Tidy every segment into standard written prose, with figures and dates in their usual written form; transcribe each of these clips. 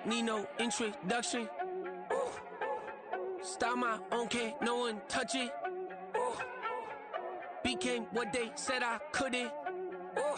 Need no introduction. Ooh. Style my own, can't no one touch it. Ooh. Became what they said I couldn't. Ooh.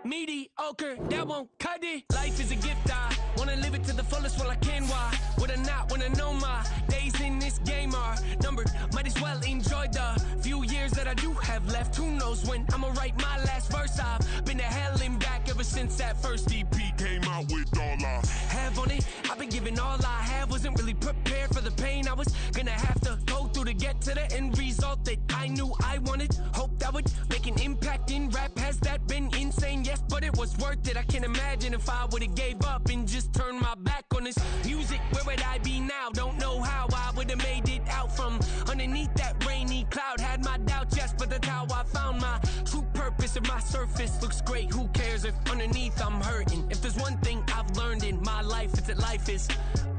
Mediocre, that won't cut it. Life is a gift, I wanna live it to the fullest while I can. Why would I not wanna know my days in this game are numbered? Might as well enjoy the few years that I do have left. Who knows when I'ma write my last verse? I've been to hell and back ever since that first EP came out with all I have on it. I've been giving all I have, wasn't really prepared for the pain I was gonna have to go through to get to the end result that I knew I wanted. Hope that would make an impact in rap. Has that been insane? Yes, but it was worth it. I can't imagine if I would've gave up and just turned my back on this music. Where would I be now? Don't know how I would've made it out from underneath that rainy cloud. Had my doubts, yes, but that's how I found my true purpose. If my surface looks great, who cares if underneath I'm hurting? If there's one thing I've learned in my life, it's that life is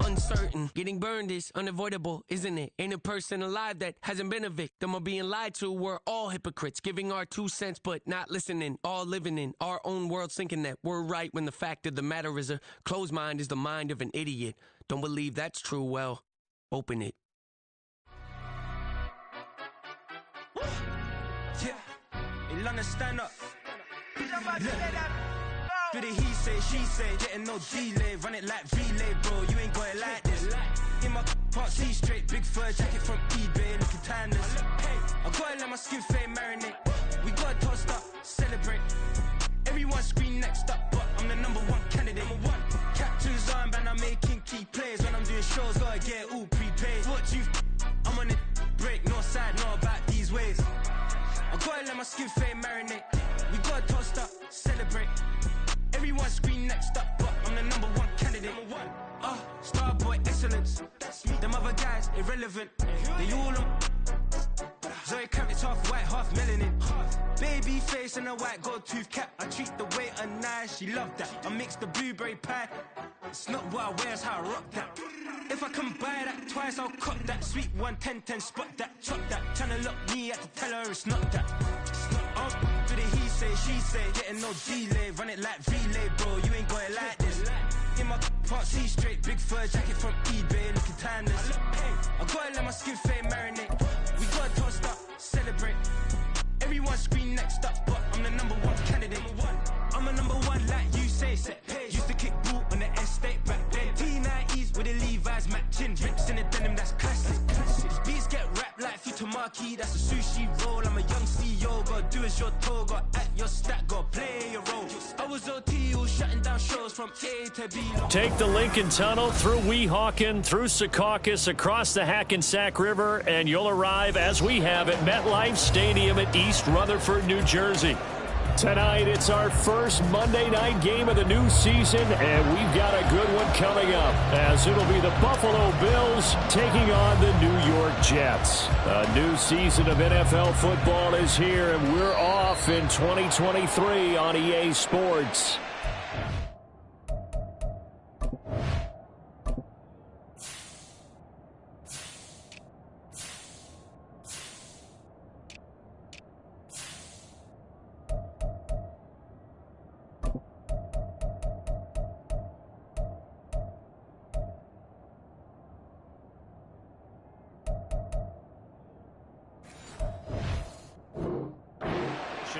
uncertain. Getting burned is unavoidable, isn't it? Ain't a person alive that hasn't been a victim of being lied to. We're all hypocrites, giving our 2 cents but not listening. All living in our own world, thinking that we're right when the fact of the matter is a closed mind is the mind of an idiot. Don't believe that's true? Well, open it. Yeah, in London, stand up. Do the he say, she say, getting no delay, run it like relay, bro, you ain't got it like this. In my part C straight, big fur jacket from eBay, looking timeless. I gotta let my skin fade marinate. We gotta toast up, celebrate. Everyone scream next up, but I'm the #1 candidate. Captain's armband, I'm making key plays. When I'm doing shows, gotta get all prepaid. What you I'm on it, break, no side, no about these ways. I gotta let my skin fade marinate. We gotta toast up, celebrate. Everyone scream next up, but I'm the #1 candidate. Starboy excellence. Them other guys irrelevant. They all on. Zoe Kravitz half white, half melanin. Baby face and a white gold tooth cap. I treat the waiter nice, she loved that. I mix the blueberry pie. It's not what I wear, it's how I rock that. If I can buy that twice, I'll cut that. Sweet 110, spot that, chop that. Tryna lock me, I had to tell her it's not that. Do the he say, she say, getting no delay, run it like relay, bro, you ain't got it like this. In my part C straight, big fur jacket from eBay, looking timeless. I gotta let my skin fade marinate. We gotta toast up, celebrate. Everyone scream next up, but I'm the #1 candidate. I'm a #1 like you say, set page. Used to kick ball on the estate back then. T90s with the Levi's matching. Rips in the denim, that's classic. Beats get wrapped like Futamaki, that's a sushi roll. I'm a young CEO, gotta do as you're told. Gotta act your stat, gotta play your role. I was OT, all shutting down shows from A to B. Take the Lincoln Tunnel through Weehawken, through Secaucus, across the Hackensack River, and you'll arrive, as we have, at MetLife Stadium at East Rutherford, New Jersey. Tonight, it's our first Monday night game of the new season, and we've got a good one coming up, as it'll be the Buffalo Bills taking on the New York Jets. A new season of NFL football is here, and we're off in 2023 on EA Sports.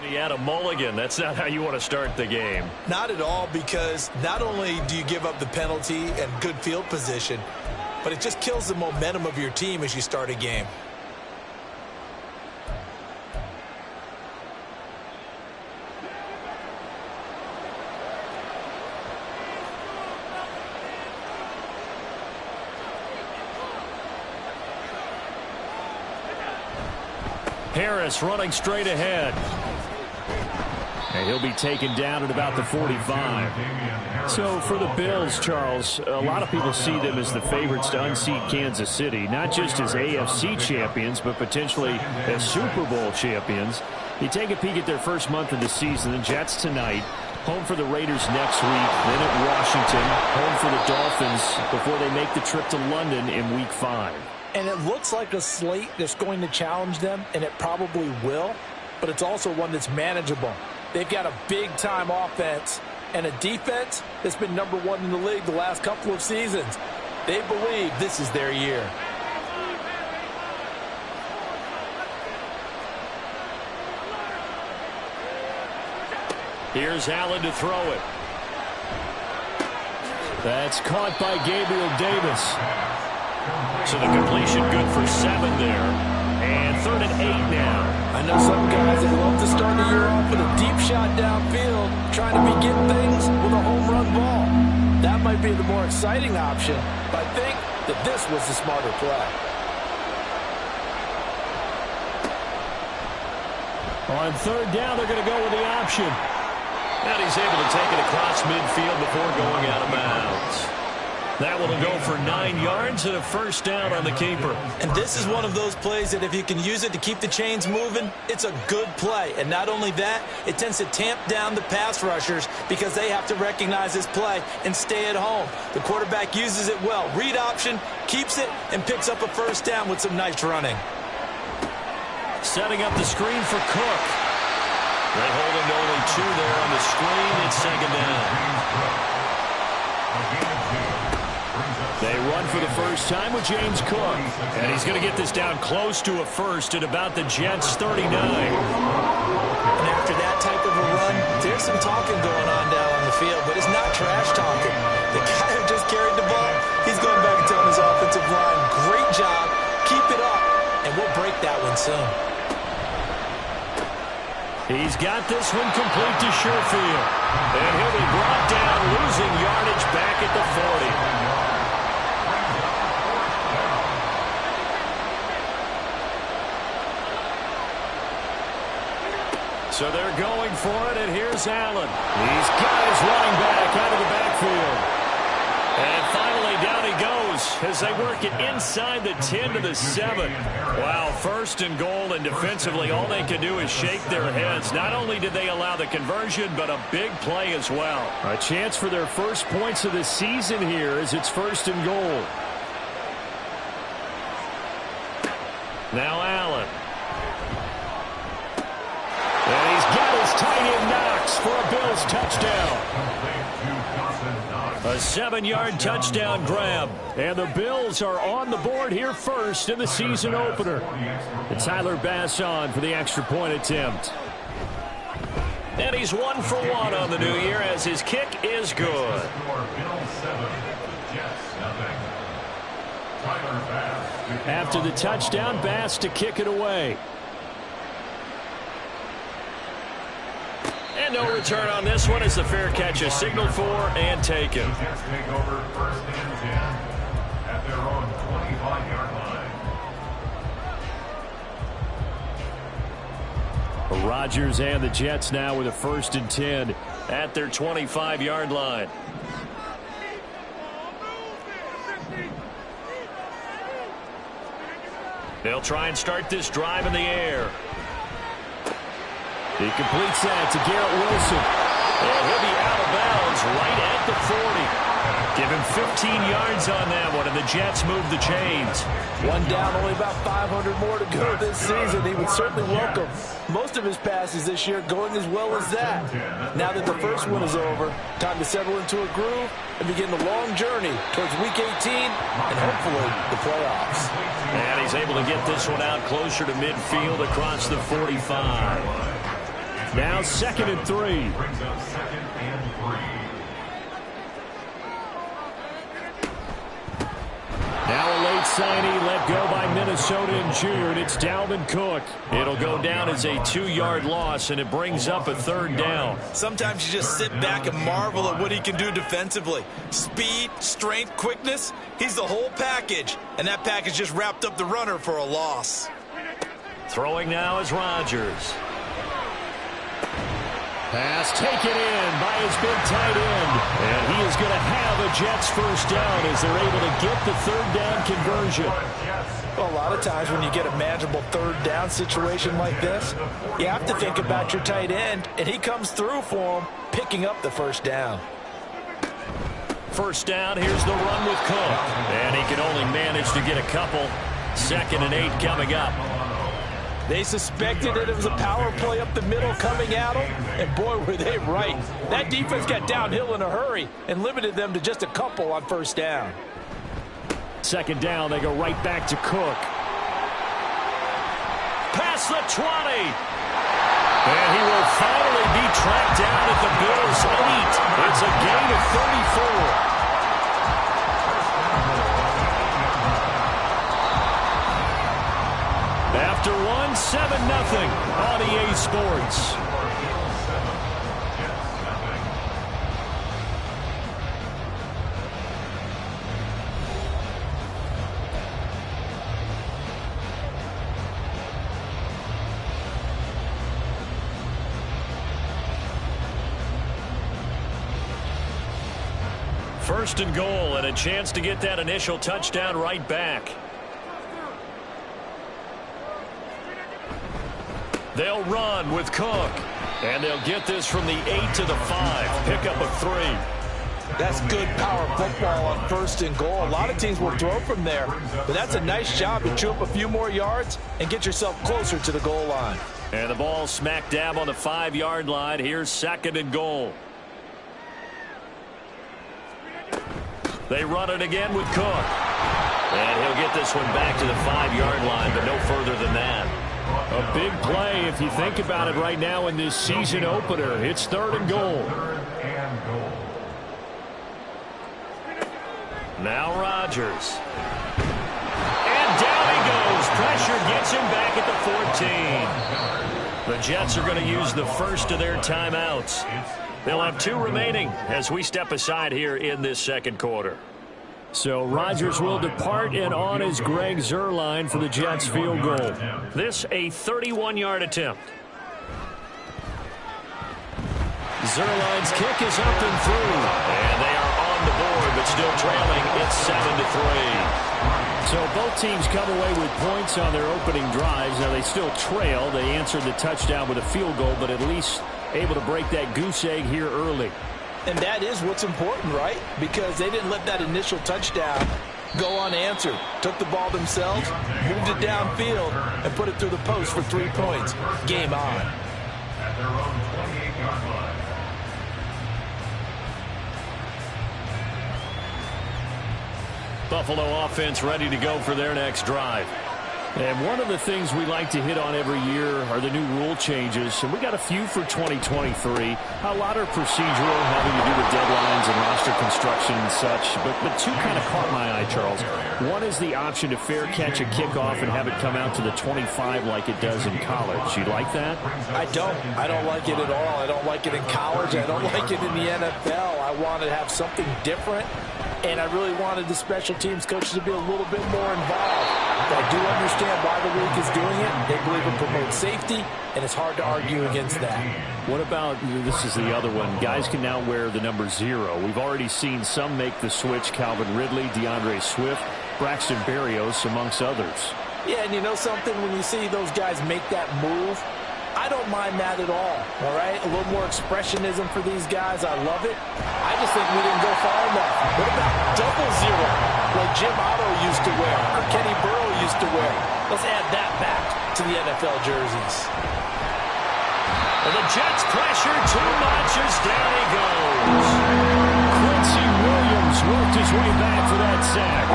He had a mulligan. That's not how you want to start the game. Not at all, because not only do you give up the penalty and good field position, but it just kills the momentum of your team as you start a game. Harris running straight ahead. And he'll be taken down at about the 45. So for the Bills, Charles, a lot of people see them as the favorites to unseat Kansas City, not just as AFC champions, but potentially as Super Bowl champions. You take a peek at their first month of the season. The Jets tonight, home for the Raiders next week, then at Washington, home for the Dolphins before they make the trip to London in Week 5. And it looks like a slate that's going to challenge them, and it probably will, but it's also one that's manageable. They've got a big-time offense and a defense that's been #1 in the league the last couple of seasons. They believe this is their year. Here's Allen to throw it. That's caught by Gabriel Davis. So the completion good for 7 there. And 3rd and 8 now. I know some guys that love to start the year off with a deep shot downfield, trying to begin things with a home run ball. That might be the more exciting option, but I think that this was the smarter play. On 3rd down, they're going to go with the option. And he's able to take it across midfield before going out of bounds. That one will go for 9 yards and a 1st down on the keeper. And this is one of those plays that if you can use it to keep the chains moving, it's a good play. And not only that, it tends to tamp down the pass rushers because they have to recognize this play and stay at home. The quarterback uses it well. Read option, keeps it, and picks up a 1st down with some nice running. Setting up the screen for Cook. They hold him to only 2 there on the screen. It's 2nd down. They run for the first time with James Cook. And he's going to get this down close to a 1st at about the Jets' 39. And after that type of a run, there's some talking going on down on the field, but it's not trash talking. The guy who just carried the ball, he's going back and telling his offensive line, great job, keep it up, and we'll break that one soon. He's got this one complete to Sherfield. And he'll be brought down, losing yardage back at the 40. So they're going for it, and here's Allen. He's got his running back out of the backfield. And finally, down he goes as they work it inside the 10 to the 7. Wow, 1st and goal, and defensively, all they can do is shake their heads. Not only did they allow the conversion, but a big play as well. A chance for their first points of the season here as it's 1st and goal. Now Allen. And he's got his tight end Knox for a Bills touchdown. A 7-yard touchdown grab. And the Bills are on the board here first in the season opener. And Tyler Bass on for the extra point attempt. And he's 1 for 1 on the new year as his kick is good. After the touchdown, Bass to kick it away. And no return on this one as the fair catch is signaled for and taken. Jets take over 1st and 10 at their own 25-yard line. Rodgers and the Jets now with a 1st and 10 at their 25-yard line. They'll try and start this drive in the air. He completes that to Garrett Wilson. And he'll be out of bounds right at the 40. Give him 15 yards on that one, and the Jets move the chains. One down, only about 500 more to go this season. He would certainly welcome most of his passes this year going as well as that. Now that the first one is over, time to settle into a groove and begin the long journey towards Week 18 and hopefully the playoffs. And he's able to get this one out closer to midfield across the 45. Now 2nd and 3. Brings up 2nd and 3. Now a late signee let go by Minnesota in June. It's Dalvin Cook. It'll go down as a 2-yard loss, and it brings up a 3rd down. Sometimes you just sit back and marvel at what he can do defensively. Speed, strength, quickness, he's the whole package. And that package just wrapped up the runner for a loss. Throwing now is Rodgers. Pass taken in by his big tight end. And he is going to have a Jets 1st down as they're able to get the 3rd down conversion. Well, a lot of times when you get a manageable 3rd down situation like this, you have to think about your tight end, and he comes through for him, picking up the 1st down. 1st down, here's the run with Cook. And he can only manage to get a couple. 2nd and 8 coming up. They suspected that it was a power play up the middle coming at them, and boy, were they right. That defense got downhill in a hurry and limited them to just a couple on first down. Second down, they go right back to Cook. Past the 20. And he will finally be tracked down at the Bills' 8. It's a gain of 34. After 7-0 on EA Sports. First and goal, and a chance to get that initial touchdown right back. They'll run with Cook. And they'll get this from the 8 to the 5. Pick up a 3. That's good power football on first and goal. A lot of teams will throw from there. But that's a nice job to chew up a few more yards and get yourself closer to the goal line. And the ball smack dab on the 5-yard line. Here's second and goal. They run it again with Cook. And he'll get this one back to the 5-yard line, but no further than that. A big play if you think about it right now in this season opener. It's third and goal. Now Rodgers. And down he goes. Pressure gets him back at the 14. The Jets are going to use the first of their timeouts. They'll have 2 remaining as we step aside here in this second quarter. So Rodgers will depart, and on is Greg Zuerlein for the Jets field goal. This a 31-yard attempt. Zuerlein's kick is up and through. And they are on the board, but still trailing. It's 7-3. So both teams come away with points on their opening drives. Now they still trail. They answered the touchdown with a field goal, but at least able to break that goose egg here early. And that is what's important, right? Because they didn't let that initial touchdown go unanswered. Took the ball themselves, moved it downfield, and put it through the post for 3 points. Game on. At their own 28-yard line. Buffalo offense ready to go for their next drive. And one of the things we like to hit on every year are the new rule changes. And we got a few for 2023. A lot are procedural, having to do with deadlines and roster construction and such. But 2 kind of caught my eye, Charles. One is the option to fair catch a kickoff and have it come out to the 25 like it does in college. You like that? I don't. I don't like it at all. I don't like it in college. I don't like it in the NFL. I want to have something different. And I really wanted the special teams coaches to be a little bit more involved. But I do understand why the league is doing it. They believe it promotes safety, and it's hard to argue against that. What about, this is the other one, guys can now wear the number 0. We've already seen some make the switch, Calvin Ridley, DeAndre Swift, Braxton Berrios, amongst others. Yeah, and you know something? When you see those guys make that move, I don't mind that at all right? A little more expressionism for these guys. I love it. I just think we didn't go far enough. What about double 0, like Jim Otto used to wear, or Kenny Burrow used to wear? Let's add that back to the NFL jerseys. Well, the Jets pressure too much as down he goes. Quincy Williams worked his way back for that sack.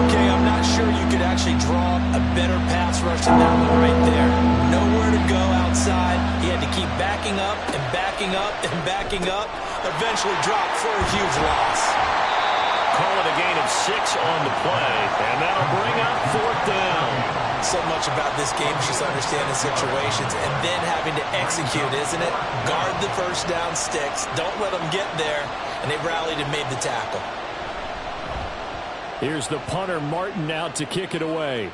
Okay, I'm not sure you could actually draw a better pass rush than that one right there. Nowhere to go outside. He had to keep backing up and backing up and backing up. Eventually dropped for a huge loss. Call it a gain of 6 on the play, and that'll bring up 4th down. So much about this game is just understanding situations and then having to execute, isn't it? Guard the first down sticks. Don't let them get there. And they rallied and made the tackle. Here's the punter, Martin, out to kick it away.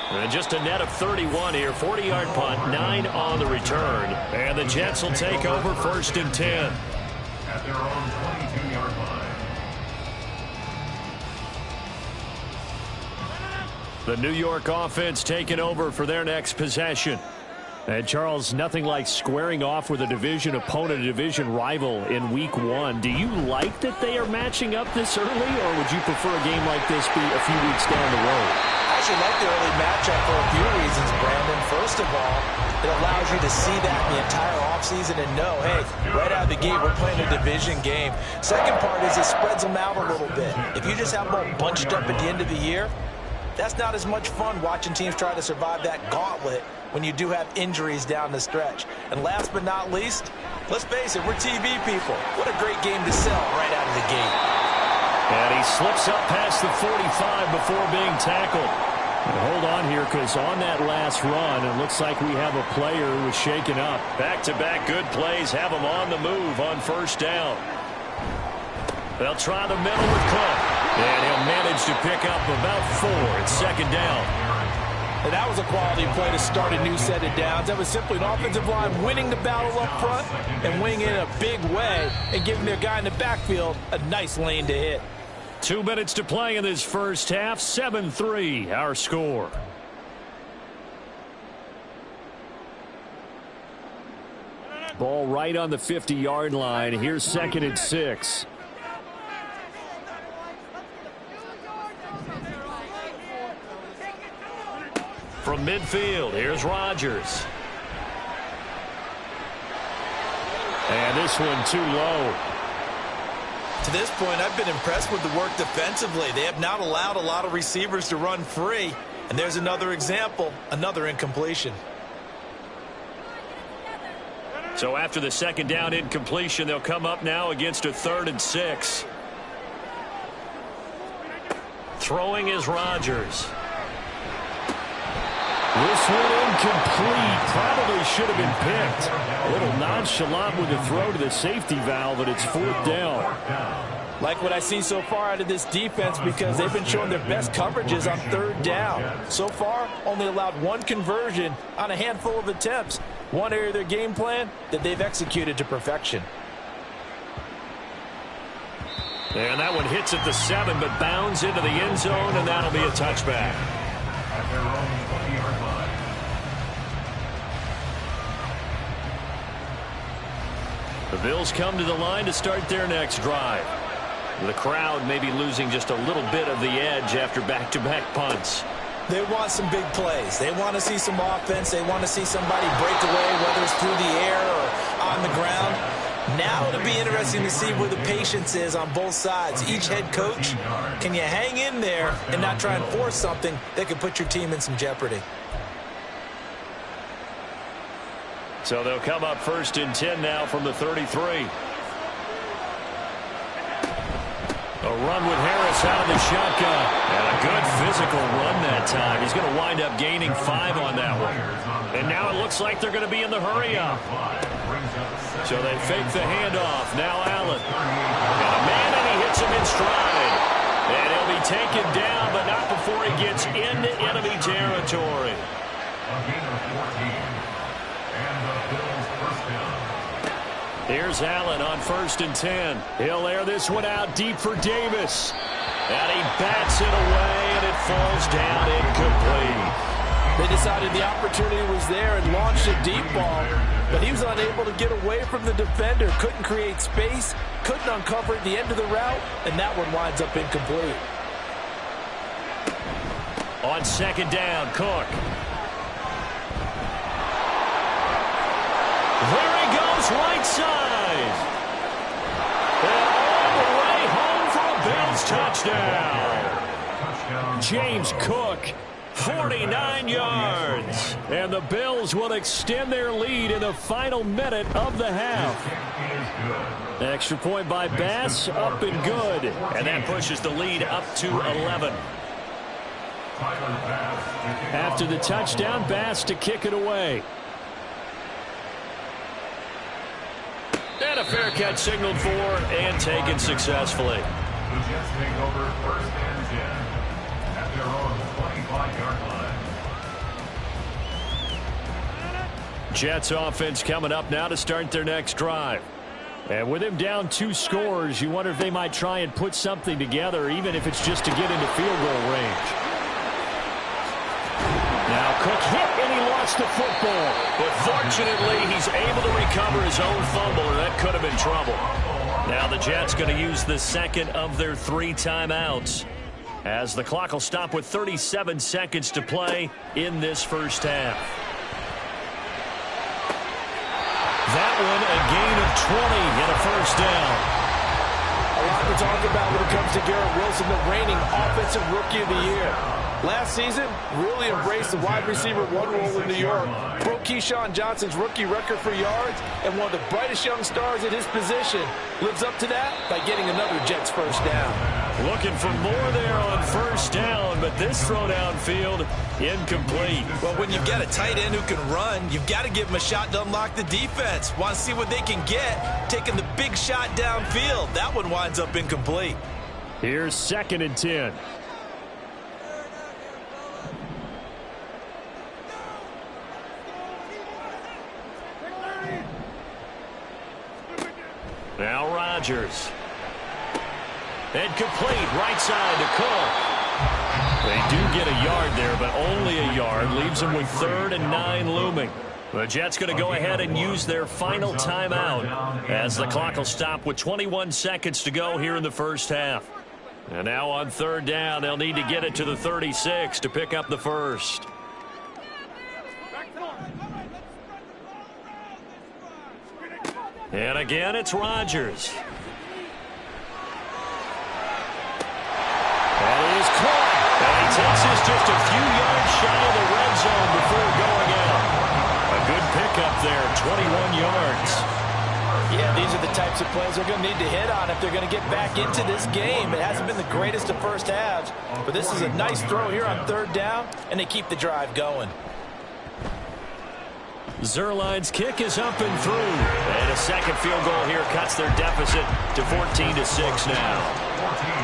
And just a net of 31 here. 40-yard punt, 9 on the return. And the Jets will take over 1st and 10. At their own 22-yard line. The New York offense taking over for their next possession. And Charles, nothing like squaring off with a division opponent, a division rival in week 1. Do you like that they are matching up this early, or would you prefer a game like this be a few weeks down the road? I actually like the early matchup for a few reasons, Brandon. First of all, it allows you to see that in the entire offseason and know, hey, right out of the gate, we're playing a division game. Second part is it spreads them out a little bit. If you just have them all bunched up at the end of the year, that's not as much fun watching teams try to survive that gauntlet when you do have injuries down the stretch. And last but not least, let's face it, we're TV people. What a great game to sell right out of the gate. And he slips up past the 45 before being tackled. And hold on here, because on that last run, it looks like we have a player who was shaken up. Back-to-back good plays have him on the move on first down. They'll try the middle with Cook. And he'll manage to pick up about 4 at second down. And that was a quality play to start a new set of downs. That was simply an offensive line winning the battle up front and winning it in a big way and giving their guy in the backfield a nice lane to hit. 2 minutes to play in this first half. 7-3 our score. Ball right on the 50-yard line. Here's 2nd and 6. From midfield, here's Rodgers. And this one too low. To this point, I've been impressed with the work defensively. They have not allowed a lot of receivers to run free. And there's another example, another incompletion. So after the second down incompletion, they'll come up now against a 3rd and 6. Throwing is Rodgers. This one incomplete. Probably should have been picked. A little nonchalant with the throw to the safety valve, and it's 4th down. Like what I see so far out of this defense, because they've been showing their best coverages on 3rd down. So far, only allowed 1 conversion on a handful of attempts. One area of their game plan that they've executed to perfection. And that one hits at the 7, but bounds into the end zone, and that'll be a touchback. At their own 20-yard line. The Bills come to the line to start their next drive. The crowd may be losing just a little bit of the edge after back-to-back punts. They want some big plays. They want to see some offense. They want to see somebody break away, whether it's through the air or on the ground. Now it'll be interesting to see where the patience is on both sides. Each head coach, can you hang in there and not try and force something that could put your team in some jeopardy? So they'll come up 1st and 10 now from the 33. A run with Harris out of the shotgun. And a good physical run that time. He's going to wind up gaining 5 on that one. And now it looks like they're going to be in the hurry-up. So they fake the handoff. Now Allen. Got a man, and he hits him in stride. And he'll be taken down, but not before he gets into enemy territory. A gain of 14. And the Bills first down. Here's Allen on 1st and 10. He'll air this one out deep for Davis. And he bats it away, and it falls down incomplete. They decided the opportunity was there and launched a deep ball, but he was unable to get away from the defender, couldn't create space, couldn't uncover at the end of the route, and that one winds up incomplete. On 2nd down, Cook. There he goes, right side. And all the way home for a Bills touchdown. James Cook, 49 yards. And the Bills will extend their lead in the final minute of the half. Extra point by Bass, up and good. And that pushes the lead up to 11. After the touchdown, Bass to kick it away. And a fair catch signaled for and taken successfully. The Jets take over 1st and 10 at their own 25-yard line. Jets offense coming up now to start their next drive. And with him down 2 scores, you wonder if they might try and put something together, even if it's just to get into field goal range. Now Cook hit, and he lost the football. But fortunately, he's able to recover his own fumble, or that could have been trouble. Now the Jets going to use the second of their 3 timeouts, as the clock will stop with 37 seconds to play in this first half. That one a gain of 20 and a first down. A lot to talk about when it comes to Garrett Wilson, the reigning offensive rookie of the year. Last season, really embraced the wide receiver 1 role in New York, broke Keyshawn Johnson's rookie record for yards, and one of the brightest young stars at his position lives up to that by getting another Jets first down. Looking for more there on first down, but this throw downfield incomplete. Well, when you've got a tight end who can run, you've got to give him a shot to unlock the defense. Want to see what they can get, taking the big shot downfield. That one winds up incomplete. Here's 2nd and 10. Now Rodgers. And complete, right side to Cook. They do get a yard there, but only a yard. Leaves them with 3rd and 9 looming. The Jets going to go ahead and use their final timeout, as the clock will stop with 21 seconds to go here in the first half. And now on 3rd down, they'll need to get it to the 36 to pick up the first. And again, it's Rodgers. That is caught. And he takes this just a few yards shy of the red zone before going out. A good pickup there, 21 yards. Yeah, these are the types of plays they're going to need to hit on if they're going to get back into this game. It hasn't been the greatest of first halves, but this is a nice throw here on 3rd down, and they keep the drive going. Zuerlein's kick is up and through. And a second field goal here cuts their deficit to 14-6 now.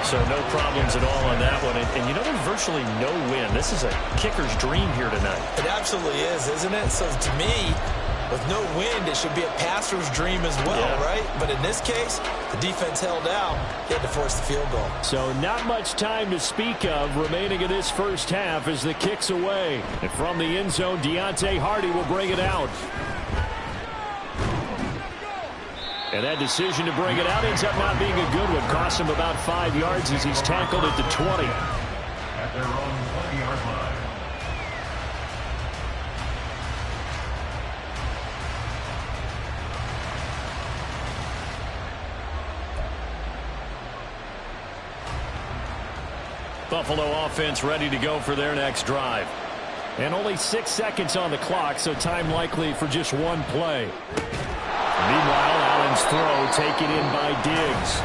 So no problems at all on that one. And you know, there's virtually no win. This is a kicker's dream here tonight. It absolutely is, isn't it? So to me, with no wind, it should be a passer's dream as well, right? But in this case, the defense held out. They had to force the field goal. So not much time to speak of remaining in this first half as the kick's away. And from the end zone, Deontay Hardy will bring it out. And that decision to bring it out ends up not being a good one. Cost him about 5 yards as he's tackled at the 20. At their own 20-yard line. Buffalo offense ready to go for their next drive. And only 6 seconds on the clock, so time likely for just one play. Meanwhile, Allen's throw taken in by Diggs.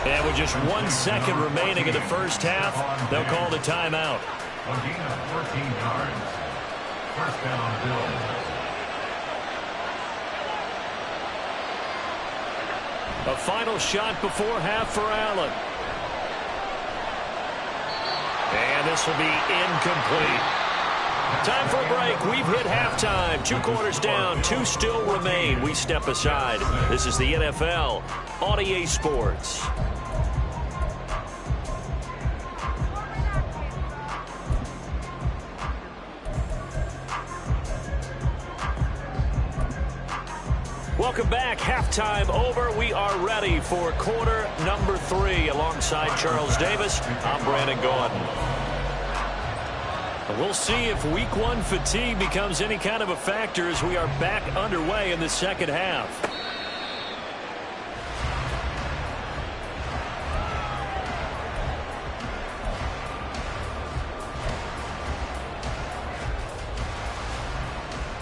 And with just 1 second remaining in the first half, they'll call the timeout. A gain of 14 yards. First down, Bills. A final shot before half for Allen. And this will be incomplete. Time for a break. We've hit halftime. 2 quarters down. 2 still remain. We step aside. This is the NFL on EA Sports. Welcome back. Halftime over. We are ready for quarter number 3. Alongside Charles Davis, I'm Brandon Gaudin. We'll see if week 1 fatigue becomes any kind of a factor as we are back underway in the second half.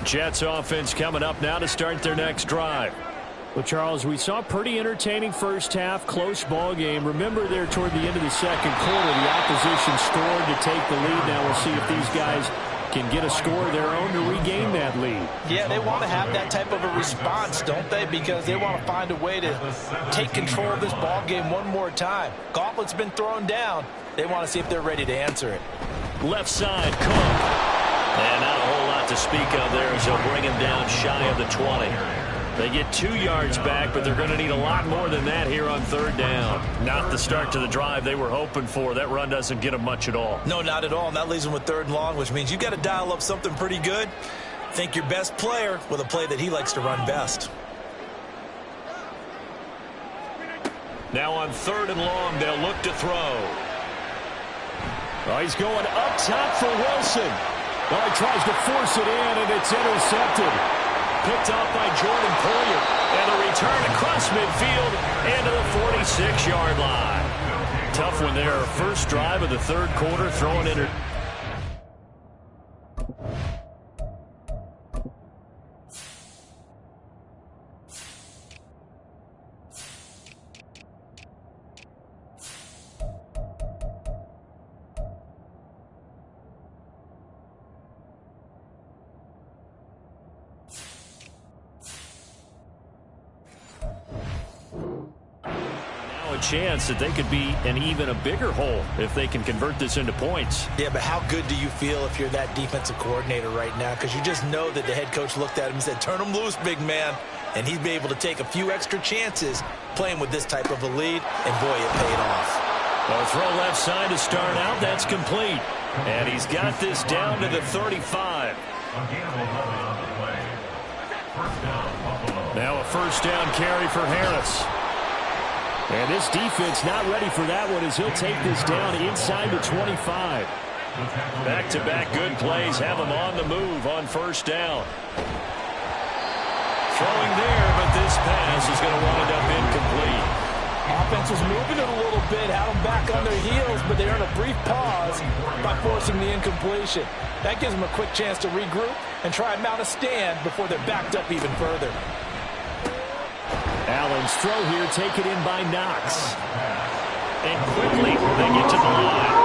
Jets offense coming up now to start their next drive. Well, Charles, we saw a pretty entertaining first half, close ball game. Remember there toward the end of the second quarter, the opposition scored to take the lead. Now we'll see if these guys can get a score of their own to regain that lead. Yeah, they want to have that type of a response, don't they? Because they want to find a way to take control of this ball game one more time. Gauntlet's been thrown down. They want to see if they're ready to answer it. Left side, Cook. And not a whole lot to speak of there as they'll bring him down shy of the 20. They get 2 yards back, but they're going to need a lot more than that here on 3rd down. Not the start to the drive they were hoping for. That run doesn't get them much at all. No, not at all, and that leaves them with 3rd and long, which means you've got to dial up something pretty good. Think your best player with a play that he likes to run best. Now on 3rd and long, they'll look to throw. Oh, he's going up top for Wilson. Oh, he tries to force it in, and it's intercepted. Picked off by Jordan Poyer. And a return across midfield into the 46-yard line. Tough one there. First drive of the 3rd quarter, throwing in. Chance that they could be an even a bigger hole if they can convert this into points. Yeah, but how good do you feel if you're that defensive coordinator right now? Because you just know that the head coach looked at him and said, turn him loose, big man. And he'd be able to take a few extra chances playing with this type of a lead, and boy, it paid off. Well, throw left side to start out. That's complete. And he's got this down to the 35. Now a first down carry for Harris. And this defense not ready for that one as he'll take this down inside the 25. Back-to-back good plays have him on the move on first down. Throwing there, but this pass is going to wind up incomplete. Offense was moving it a little bit, had them back on their heels, but they earned a brief pause by forcing the incompletion. That gives them a quick chance to regroup and try and mount a stand before they're backed up even further. Allen's throw here taken in by Knox. And quickly they get to the line.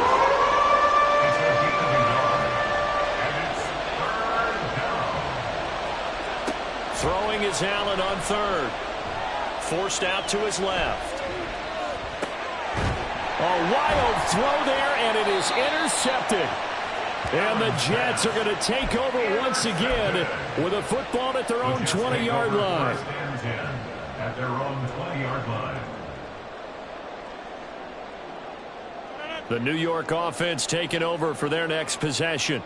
Throwing is Allen on 3rd. Forced out to his left. A wild throw there, and it is intercepted. And the Jets are going to take over once again with a football at their own 20-yard line. At their own 20-yard line. The New York offense taking over for their next possession.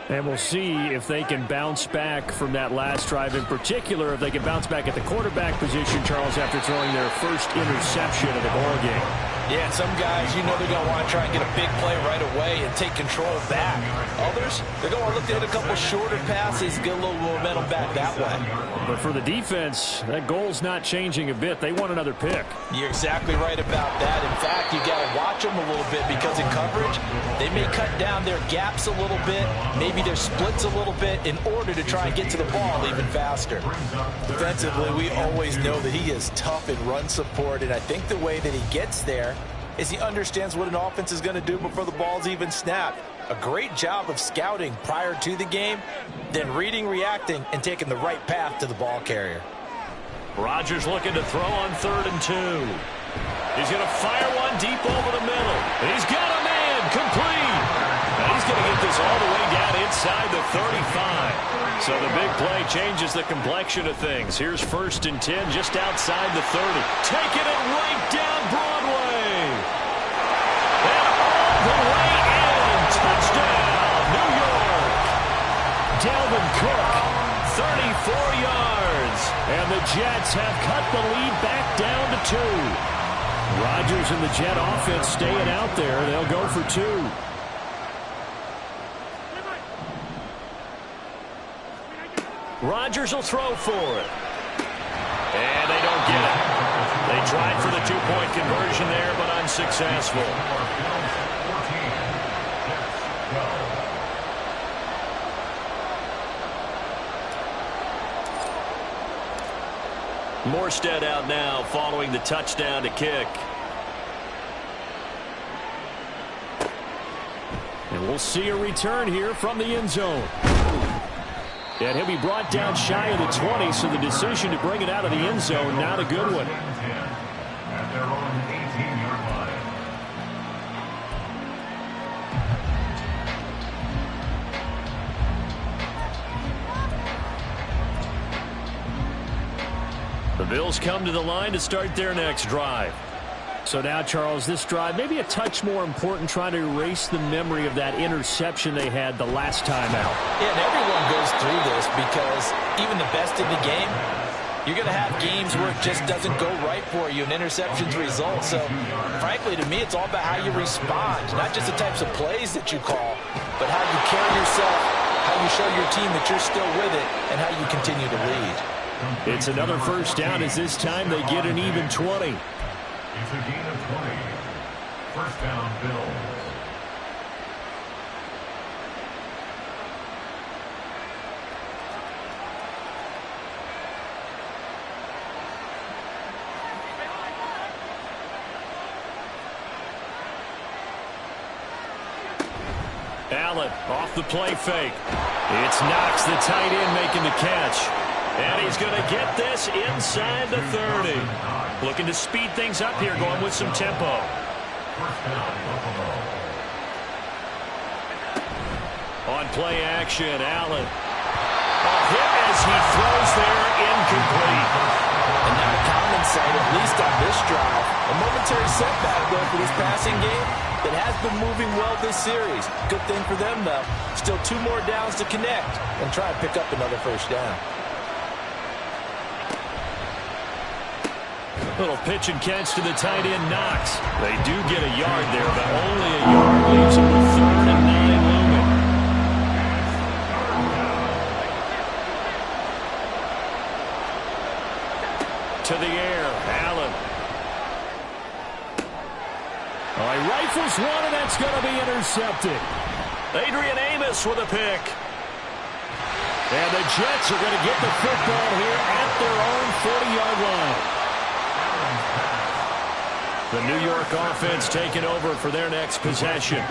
And we'll see if they can bounce back from that last drive. In particular, if they can bounce back at the quarterback position, Charles, after throwing their first interception of the ball game. Yeah, and some guys, you know they're going to want to try and get a big play right away and take control back. Others, they're going to look at a couple shorter passes, get a little momentum back that way. But for the defense, that goal's not changing a bit. They want another pick. You're exactly right about that. In fact, you got to watch them a little bit because in coverage, they may cut down their gaps a little bit, maybe their splits a little bit in order to try and get to the ball even faster. Defensively, we always know that he is tough in run support, and I think the way that he gets there is he understands what an offense is going to do before the ball's even snapped. A great job of scouting prior to the game, then reading, reacting, and taking the right path to the ball carrier. Rodgers looking to throw on 3rd and 2. He's going to fire one deep over the middle. He's got a man, complete. And he's going to get this all the way down inside the 35. So the big play changes the complexion of things. Here's 1st and 10 just outside the 30. Taking it right down Broadway. And all the way in. Touchdown, New York. Dalvin Cook, 34 yards. And the Jets have cut the lead back down to 2. Rodgers and the Jet offense staying out there. They'll go for 2. Rodgers will throw for it. And they don't get it. They tried for the 2-point conversion there, but unsuccessful. Morstead out now following the touchdown to kick. And we'll see a return here from the end zone. And he'll be brought down shy of the 20, so the decision to bring it out of the end zone, not a good one. At their own 18-yard line. The Bills come to the line to start their next drive. So now, Charles, this drive maybe a touch more important, trying to erase the memory of that interception they had the last time out. Yeah, and everyone goes through this because even the best in the game, you're going to have games where it just doesn't go right for you, and interceptions result. So, frankly, to me, it's all about how you respond, not just the types of plays that you call, but how you carry yourself, how you show your team that you're still with it, and how you continue to lead. It's another first down as this time they get an even 20. It's a gain of 20. First down, Bills. Allen off the play fake. It's Knox, the tight end, making the catch. And he's going to get this inside the 30. Looking to speed things up here, going with some tempo. On play action, Allen. A hit as he throws there, incomplete. And now a common sight, at least on this drive. A momentary setback, though, for this passing game that has been moving well this series. Good thing for them, though. Still 2 more downs to connect and try and pick up another first down. Little pitch and catch to the tight end, Knox. They do get a yard there, but only a yard leaves them with 3rd and 9 looming. To the air, Allen. All right, rifles one, and that's going to be intercepted. Adrian Amos with a pick. And the Jets are going to get the football here at their own 40-yard line. The New York offense taking over for their next possession.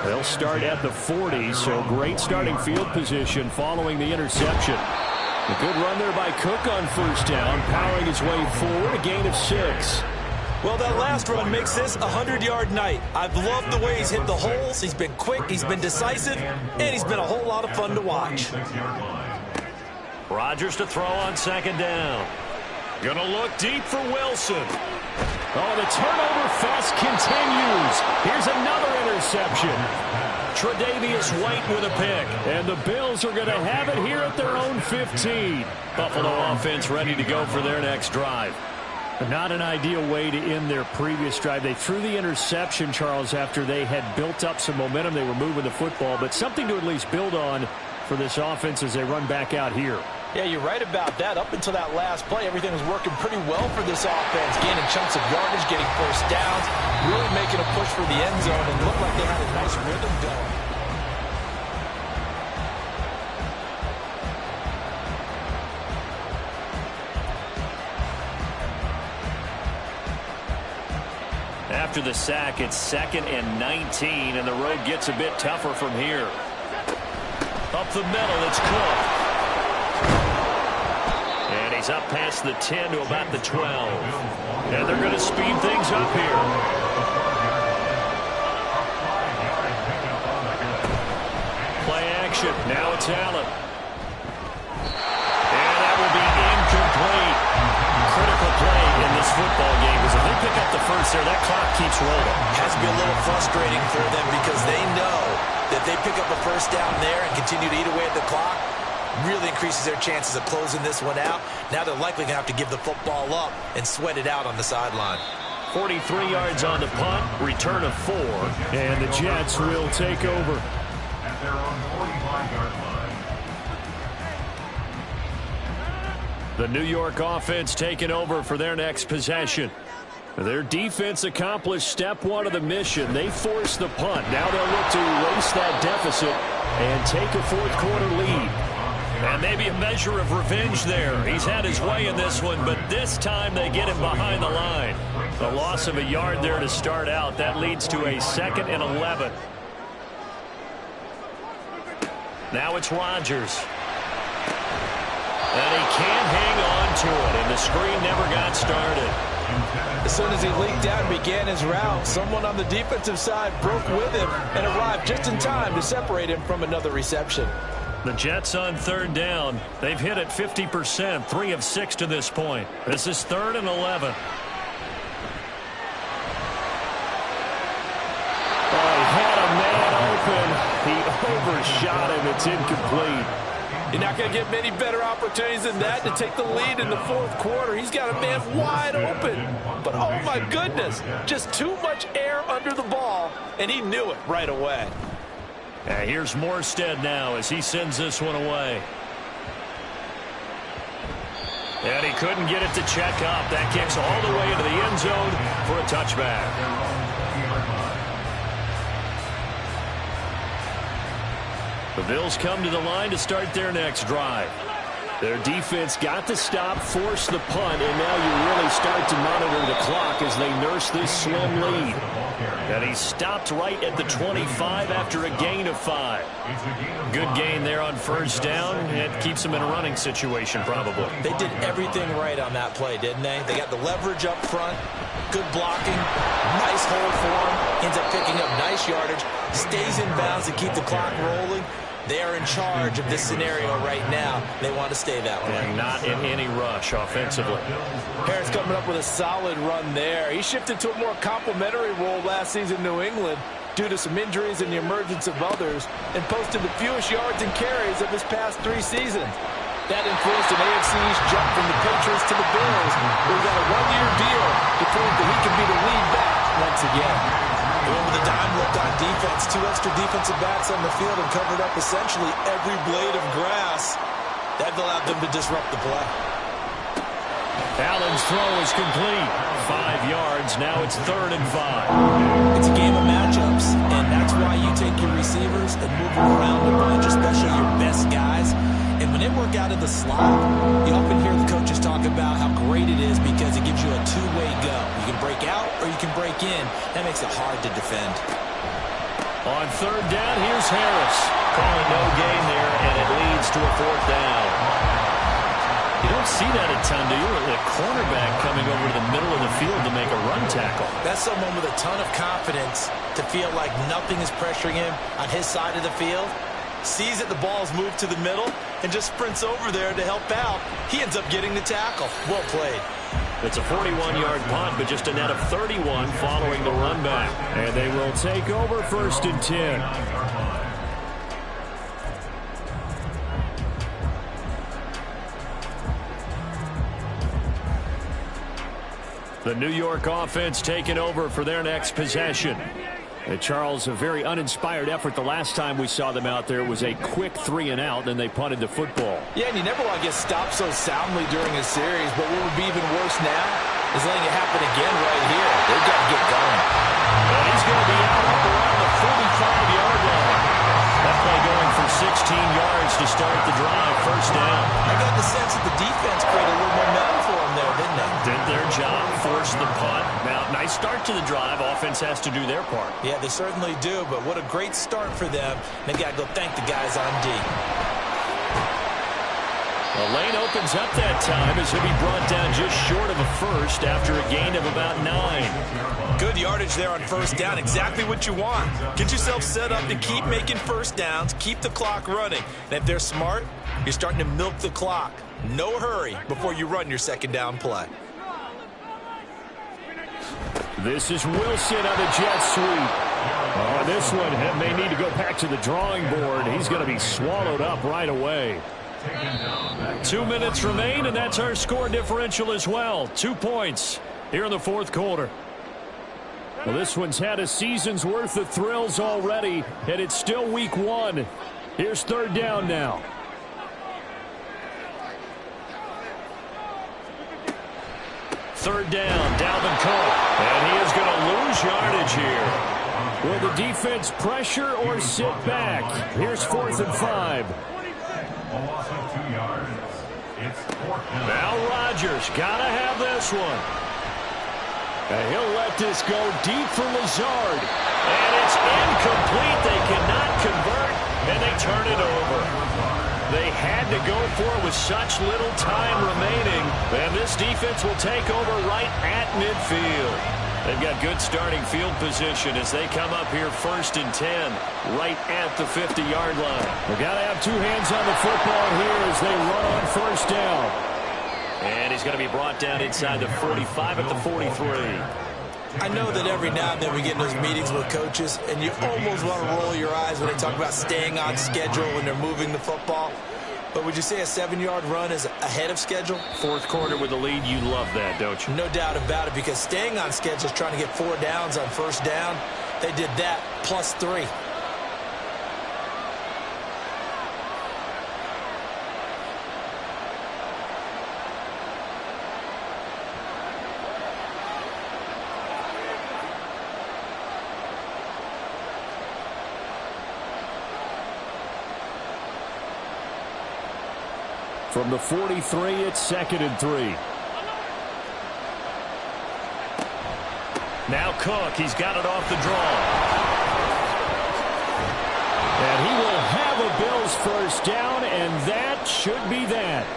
They'll start at the 40, so great starting field position following the interception. A good run there by Cook on first down, powering his way forward, a gain of 6. Well, that last run makes this a 100-yard night. I've loved the way he's hit the holes. He's been quick, he's been decisive, and he's been a whole lot of fun to watch. Rodgers to throw on second down. Gonna look deep for Wilson. Oh, the turnover fest continues. Here's another interception. Tre'Davious White with a pick. And the Bills are going to have it here at their own 15. Buffalo offense ready to go for their next drive. Not an ideal way to end their previous drive. They threw the interception, Charles, after they had built up some momentum. They were moving the football, but something to at least build on for this offense as they run back out here. Yeah, you're right about that. Up until that last play, everything was working pretty well for this offense. Gaining chunks of yardage, getting first downs, really making a push for the end zone, and looked like they had a nice rhythm going. After the sack, it's 2nd and 19, and the road gets a bit tougher from here. Up the middle, it's Cook. And he's up past the 10 to about the 12. And they're going to speed things up here. Play action. Now it's Allen. And that will be incomplete. Critical play in this football game, because if they pick up the first there, that clock keeps rolling. Has to be a little frustrating for them because they know that they pick up a first down there and continue to eat away at the clock. Really increases their chances of closing this one out. Now they're likely going to have to give the football up and sweat it out on the sideline. 43 yards on the punt, return of 4, and the Jets will take over. At their own 45-yard line. The New York offense taking over for their next possession. Their defense accomplished step 1 of the mission. They forced the punt. Now they'll look to erase that deficit and take a fourth-quarter lead. And maybe a measure of revenge there. He's had his way in this one, but this time they get him behind the line. The loss of a yard there to start out. That leads to a 2nd and 11. Now it's Rodgers. And he can't hang on to it, and the screen never got started. As soon as he leaked out and began his route, someone on the defensive side broke with him and arrived just in time to separate him from another reception. The Jets on 3rd down. They've hit it 50%, 3 of 6 to this point. This is 3rd and 11. overshot him. It's incomplete. You're not going to get many better opportunities than that to take the lead in the fourth quarter. He's got a man wide open. But, oh, my goodness, just too much air under the ball, and he knew it right away. Here's Morstead now as he sends this one away. And he couldn't get it to check up. That kicks all the way into the end zone for a touchback. The Bills come to the line to start their next drive. Their defense got the stop, forced the punt, and now you really start to monitor the clock as they nurse this slim lead. And he stopped right at the 25 after a gain of 5. Good gain there on first down. It keeps them in a running situation probably. They did everything right on that play, didn't they? They got the leverage up front, good blocking, nice hold for him, ends up picking up nice yardage, stays in bounds to keep the clock rolling. They are in charge of this scenario right now. They want to stay that way. And not in any rush offensively. Harris coming up with a solid run there. He shifted to a more complimentary role last season in New England due to some injuries and the emergence of others, and posted the fewest yards and carries of his past 3 seasons. That influenced an AFC East jump from the Patriots to the Bills. We've got a 1-year deal to prove that he can be the lead back once again. With a dime left on defense, 2 extra defensive backs on the field and covered up essentially every blade of grass. That allowed them to disrupt the play. Allen's throw is complete. 5 yards. Now it's 3rd and 5. It's a game of matchups, and that's why you take your receivers and move them around a bunch, especially your best guys. And when they work out of the slot, you often hear the coaches talk about how great it is because it gives you a two-way go. You can break out or you can break in. That makes it hard to defend. On 3rd down, here's Harris. Calling no gain there, and it leads to a 4th down. You don't see that a ton, do you? A cornerback coming over to the middle of the field to make a run tackle. That's someone with a ton of confidence to feel like nothing is pressuring him on his side of the field. Sees that the ball's moved to the middle and just sprints over there to help out. He ends up getting the tackle. Well played. It's a 41-yard punt, but just a net of 31 following the run back. And they will take over 1st and 10. The New York offense taking over for their next possession. And Charles, a very uninspired effort the last time we saw them out there. It was a quick 3 and out, and they punted the football. Yeah, and you never want to get stopped so soundly during a series, but what would be even worse now is letting it happen again right here. They've got to get going. And he's going to be out up around the 45-yard line. That play going for 16 yards to start the drive. 1st down. I got the sense that the defense created a little momentum for him there, didn't they? Did their job, forced the punt. Now, nice start to the drive. Offense has to do their part. Yeah, they certainly do, but what a great start for them. They've got to go thank the guys on D. The lane opens up that time as he'll be brought down just short of a 1st after a gain of about 9. Good yardage there on 1st down. Exactly what you want. Get yourself set up to keep making 1st downs, keep the clock running. And if they're smart, you're starting to milk the clock. No hurry before you run your 2nd down play. This is Wilson on the jet sweep. Oh, this one may need to go back to the drawing board. He's going to be swallowed up right away. 2 minutes remain, and that's our score differential as well. 2 points here in the 4th quarter. Well, this one's had a season's worth of thrills already, and it's still week 1. Here's 3rd down now. Third down, Dalvin Cook. And he is going to lose yardage here. Will the defense pressure or sit back? Here's 4th and 5. Now Rodgers got to have this one. And he'll let this go deep for Lazard. And it's incomplete. They cannot convert, and they turn it over. They had to go for it with such little time remaining. And this defense will take over right at midfield. They've got good starting field position as they come up here 1st and 10, right at the 50-yard line. They've got to have 2 hands on the football here as they run on 1st down. And he's going to be brought down inside the 45 at the 43. I know that every now and then we get in those meetings with coaches, and you almost want to roll your eyes when they talk about staying on schedule when they're moving the football. But would you say a 7-yard run is ahead of schedule? Fourth quarter with the lead, you love that, don't you? No doubt about it, because staying on schedule is trying to get 4 downs on first down. They did that plus 3. From the 43, it's 2nd and 3. Now Cook, he's got it off the draw. And he will have a Bills first down, and that should be that.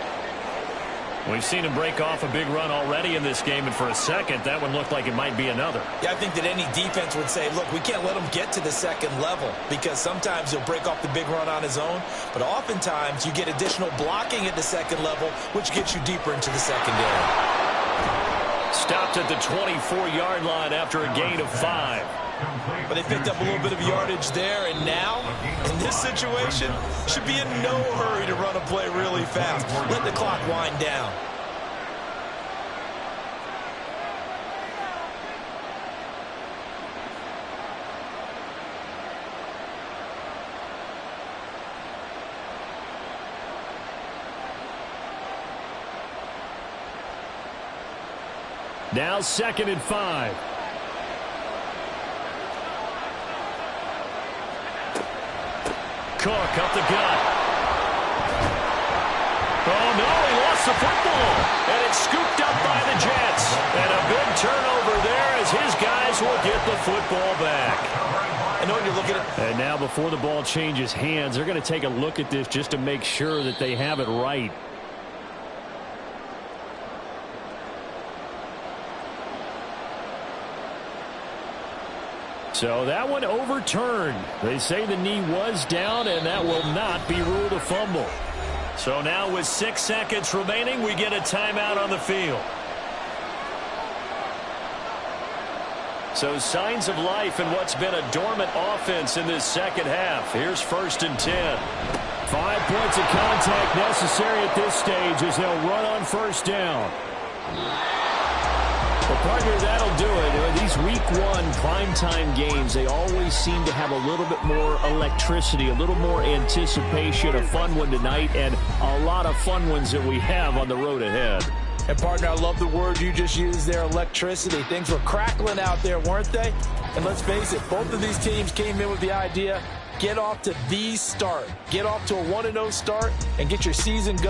We've seen him break off a big run already in this game, and for a second, that one looked like it might be another. Yeah, I think that any defense would say, look, we can't let him get to the second level, because sometimes he'll break off the big run on his own, but oftentimes you get additional blocking at the second level, which gets you deeper into the secondary. Stopped at the 24-yard line after a gain of 5. But they picked up a little bit of yardage there, and now, in this situation, should be in no hurry to run a play really fast. Let the clock wind down. Now 2nd and 5. Cook up the gut. Oh, no, he lost the football. And it's scooped up by the Jets. And a big turnover there as his guys will get the football back. I know when you look at it. And now before the ball changes hands, they're going to take a look at this just to make sure that they have it right. So that one overturned. They say the knee was down, and that will not be ruled a fumble. So now with 6 seconds remaining, we get a timeout on the field. So signs of life in what's been a dormant offense in this second half. Here's 1st and 10. 5 points of contact necessary at this stage as they'll run on first down. Well, partner, that'll do it. These week 1 primetime games, they always seem to have a little bit more electricity, a little more anticipation. A fun one tonight, and a lot of fun ones that we have on the road ahead. And, partner, I love the word you just used there, electricity. Things were crackling out there, weren't they? And let's face it, both of these teams came in with the idea, get off to the start. Get off to a 1-0 start and get your season going.